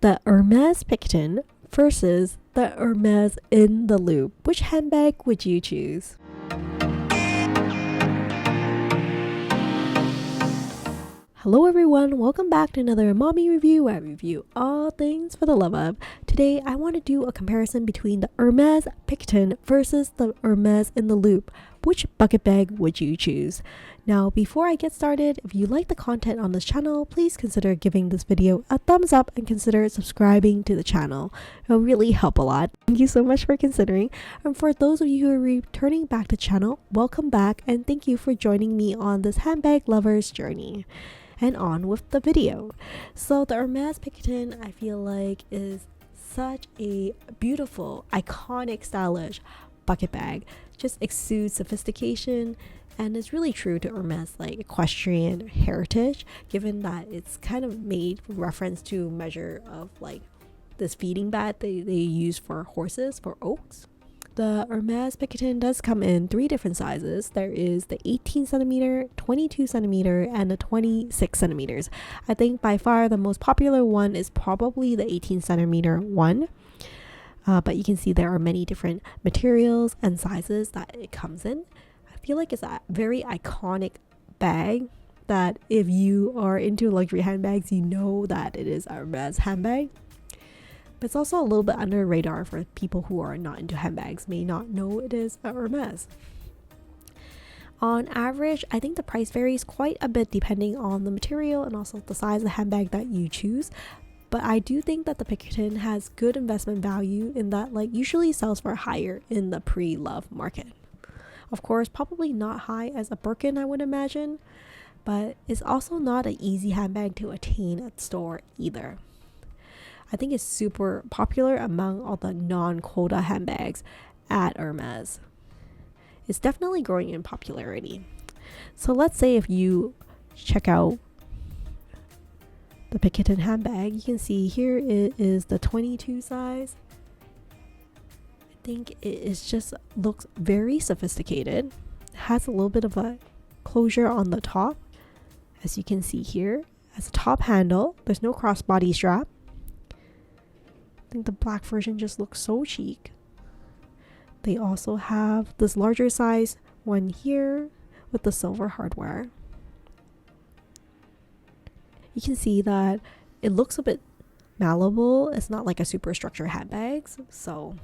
the Hermès Picotin versus the Hermes In the Loop. Which handbag would you choose? Hello everyone, welcome back to another mommy review where I review all things for the love of. Today I want to do a comparison between the Hermès Picotin versus the Hermes In the Loop. Which bucket bag would you choose? Now before I get started, if you like the content on this channel, please consider giving this video a thumbs up and consider subscribing to the channel. It'll really help a lot. Thank you so much for considering. And for those of you who are returning back to the channel, welcome back and thank you for joining me on this handbag lover's journey. And on with the video. So the Hermès Picotin, I feel like, is such a beautiful, iconic, stylish bucket bag. Just exudes sophistication, and it's really true to Hermès like equestrian heritage, given that it's kind of made reference to measure of like this feeding bag they use for horses, for oaks. The Hermès Picotin does come in 3 different sizes. There is the 18 centimeter, 22 centimeter, and the 26 centimeters. I think by far the most popular one is probably the 18 centimeter one. But you can see there are many different materials and sizes that it comes in. I feel like it's a very iconic bag that if you are into luxury handbags, you know that it is a Hermès handbag. But it's also a little bit under the radar for people who are not into handbags, may not know it is a Hermès. On average, I think the price varies quite a bit depending on the material and also the size of the handbag that you choose. But I do think that the Picotin has good investment value in that like usually sells for higher in the pre-love market. Of course, probably not high as a Birkin, I would imagine, but it's also not an easy handbag to attain at store either. I think it's super popular among all the non-quota handbags at Hermes. It's definitely growing in popularity. So let's say if you check out the Picotin handbag, you can see here it is the 22 size. I think it is just looks very sophisticated. It has a little bit of a closure on the top, as you can see here. It has a top handle. There's no crossbody strap. I think the black version just looks so chic. They also have this larger size one here with the silver hardware. You can see that it looks a bit malleable. It's not like a superstructure handbag. So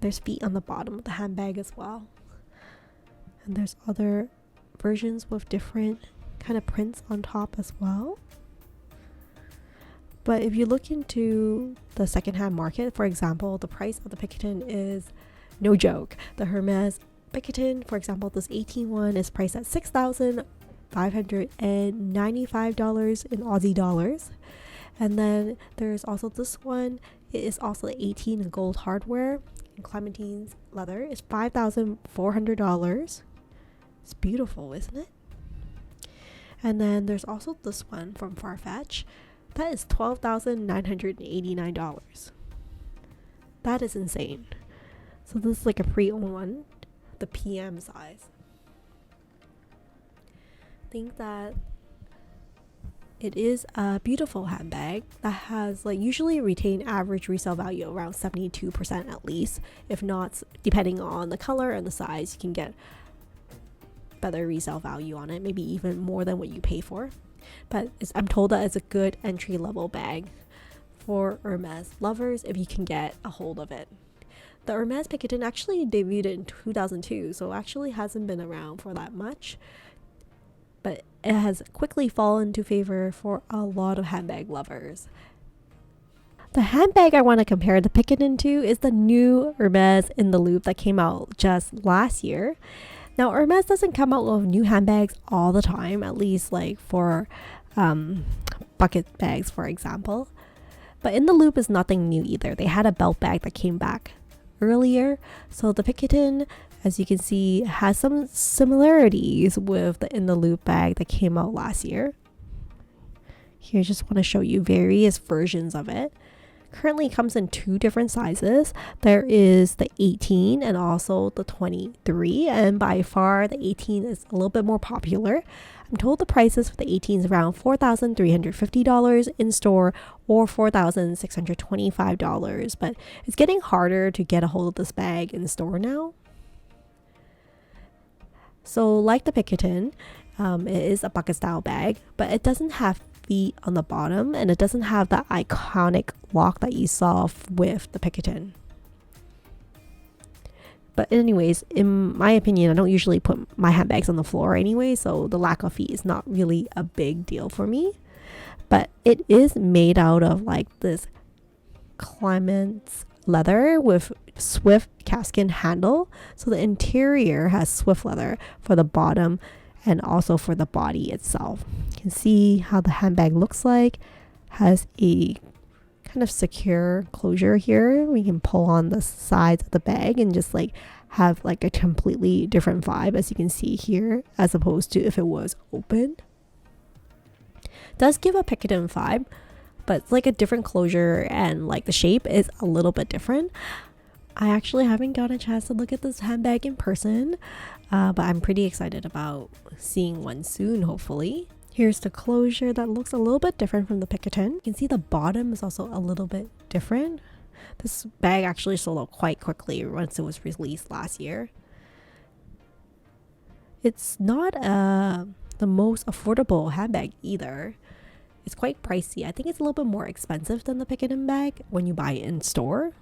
there's feet on the bottom of the handbag as well. And there's other versions with different kind of prints on top as well. But if you look into the secondhand market, for example, the price of the Picotin is no joke. The Hermès Picotin, for example, this 18 one is priced at $6,595 in Aussie dollars. And then there's also this one. It is also 18 in gold hardware and clementine's leather. It's $5,400. It's beautiful, isn't it? And then there's also this one from Farfetch. That is $12,989. That is insane. So this is like a pre-owned one, the PM size. I think that it is a beautiful handbag that has like usually retained average resale value around 72% at least. If not, depending on the color and the size, you can get better resale value on it, maybe even more than what you pay for. But I'm told that it's a good entry-level bag for Hermes lovers if you can get a hold of it. The Hermès Picotin actually debuted in 2002, so actually hasn't been around for that much. But it has quickly fallen into favor for a lot of handbag lovers. The handbag I want to compare the Picotin to is the new Hermes In the Loop that came out just last year. Now, Hermes doesn't come out with new handbags all the time, at least like for bucket bags, for example. But In the Loop is nothing new either. They had a belt bag that came back earlier. So the Picotin, as you can see, has some similarities with the In the Loop bag that came out last year. Here, I just want to show you various versions of it. Currently comes in 2 different sizes. There is the 18 and also the 23, and by far the 18 is a little bit more popular. I'm told the prices for the 18 is around $4,350 in store or $4,625, but it's getting harder to get a hold of this bag in store now. So like the Picotin, it is a bucket style bag, but it doesn't have feet on the bottom and it doesn't have that iconic lock that you saw with the Picotin. But anyways, in my opinion, I don't usually put my handbags on the floor anyway, so the lack of feet is not really a big deal for me. But it is made out of like this Clements leather with swift calfskin handle. So the interior has swift leather for the bottom and also for the body itself. You can see how the handbag looks like. Has a kind of secure closure here. We can pull on the sides of the bag and just like have like a completely different vibe, as you can see here, as opposed to if it was open. Does give a Picotin vibe, but it's like a different closure and like the shape is a little bit different. I actually haven't got a chance to look at this handbag in person, but I'm pretty excited about seeing one soon, hopefully. Here's the closure that looks a little bit different from the Picotin. You can see the bottom is also a little bit different. This bag actually sold out quite quickly once it was released last year. It's not the most affordable handbag either. It's quite pricey. I think it's a little bit more expensive than the Picotin bag when you buy it in store.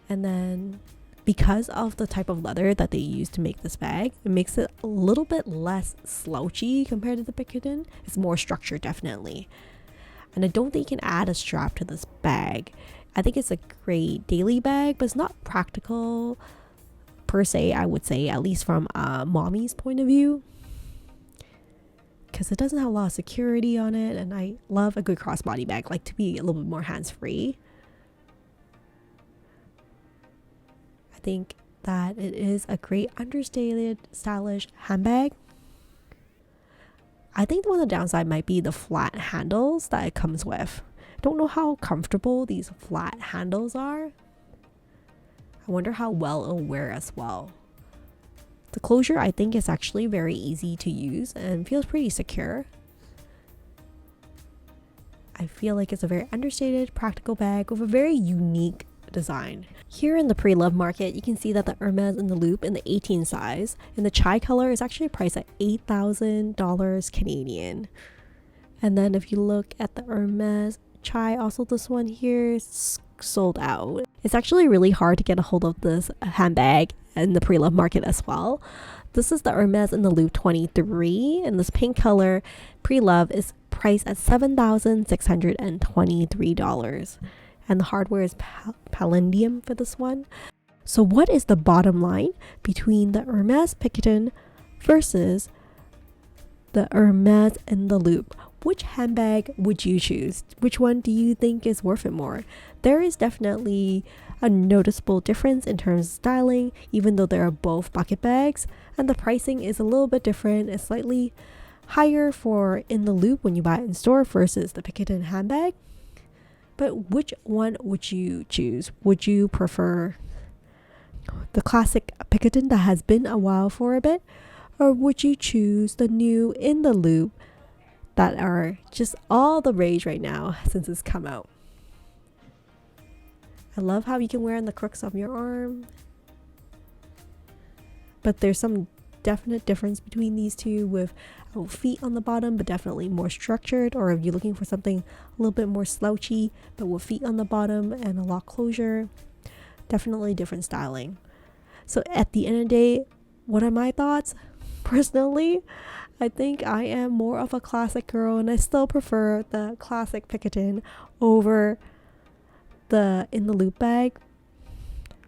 And then because of the type of leather that they use to make this bag, it makes it a little bit less slouchy compared to the Picotin. It's more structured, definitely. And I don't think you can add a strap to this bag. I think it's a great daily bag, but it's not practical per se, I would say, at least from mommy's point of view, because it doesn't have a lot of security on it, and I love a good crossbody bag, like to be a little bit more hands-free. I think that it is a great understated stylish handbag. I think one of the downside might be the flat handles that it comes with. I don't know how comfortable these flat handles are. I wonder how well it'll wear as well. The closure I think is actually very easy to use and feels pretty secure. I feel like it's a very understated, practical bag with a very unique design. Here in the pre-love market, you can see that the Hermes In the Loop in the 18 size in the chai color is actually priced at $8,000 Canadian. And then if you look at the Hermes chai, also this one here is sold out. It's actually really hard to get a hold of this handbag in the pre-love market as well. This is the Hermes In the Loop 23, and this pink color pre-love is priced at $7,623. And the hardware is palladium for this one. So what is the bottom line between the Hermès Picotin versus the Hermes In the Loop? Which handbag would you choose? Which one do you think is worth it more? There is definitely a noticeable difference in terms of styling, even though they are both bucket bags, and the pricing is a little bit different. It's slightly higher for In the Loop when you buy it in store versus the Picotin handbag. But which one would you choose? Would you prefer the classic Picotin that has been a while for a bit? Or would you choose the new In the Loop that are just all the rage right now since it's come out? I love how you can wear on the crooks of your arm. But there's some definite difference between these two with feet on the bottom but definitely more structured, or if you're looking for something a little bit more slouchy but with feet on the bottom and a lock closure, definitely different styling. So at the end of the day, what are my thoughts? Personally, I think I am more of a classic girl, and I still prefer the classic Picotin over the In the Loop bag.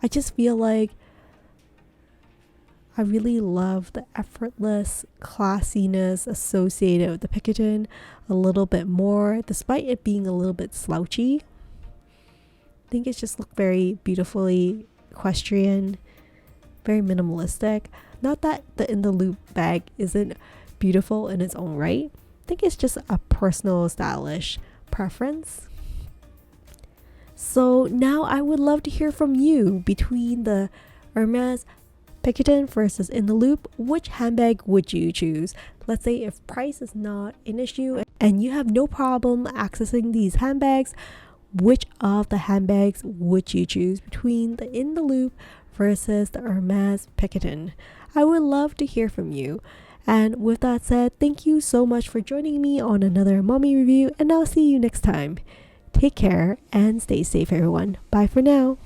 I just feel like I really love the effortless classiness associated with the Picotin a little bit more, despite it being a little bit slouchy. I think it's just looked very beautifully equestrian, very minimalistic. Not that the In the Loop bag isn't beautiful in its own right. I think it's just a personal stylish preference. So now I would love to hear from you between the Hermes Picotin versus In the Loop, which handbag would you choose? Let's say if price is not an issue and you have no problem accessing these handbags, which of the handbags would you choose between the In the Loop versus the Hermès Picotin? I would love to hear from you. And with that said, thank you so much for joining me on another mommy review, and I'll see you next time. Take care and stay safe, everyone. Bye for now.